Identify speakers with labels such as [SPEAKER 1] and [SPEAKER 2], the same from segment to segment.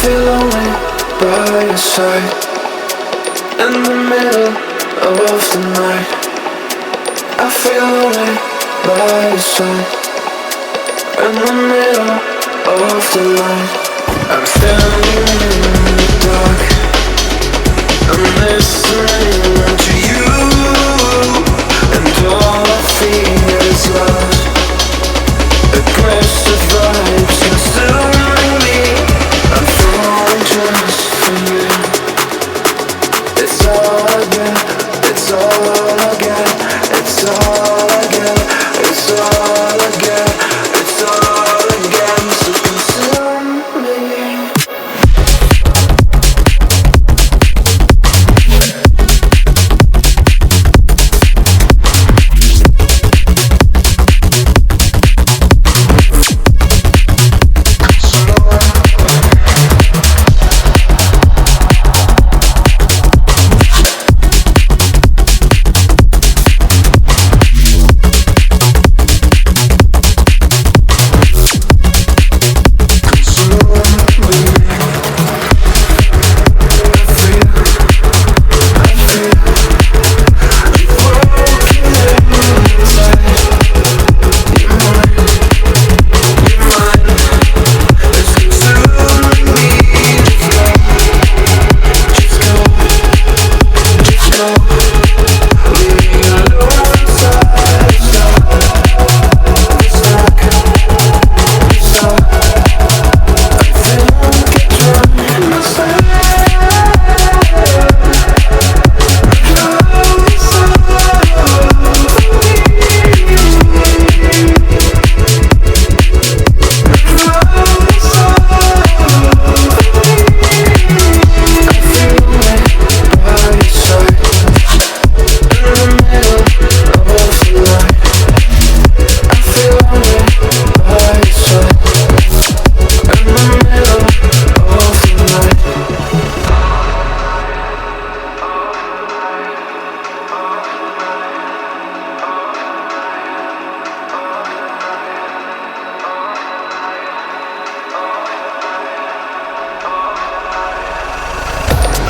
[SPEAKER 1] feel lonely by your side. In the middle of the night, I feel lonely by your side. In the middle of the night, I'm standing in the dark. I'm listening to you, and all I feel is love. Aggressive vibes consuming me. I'm falling just for you. It's all I get, it's all I get, it's all I get, it's all I get, it's all I get. So consume me.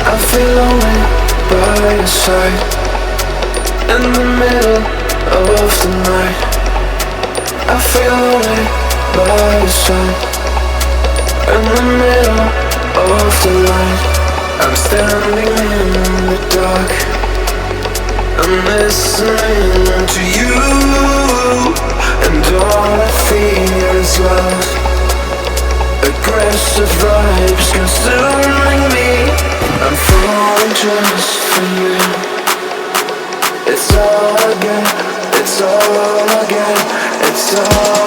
[SPEAKER 1] I feel lonely by your side. In the middle of the night, I feel lonely by your side. In the middle of the night, I'm standing in the dark. I'm listening to you, and all I feel is love. Aggressive vibes consuming me. I'm falling just for you. It's all I get, it's all I get, it's all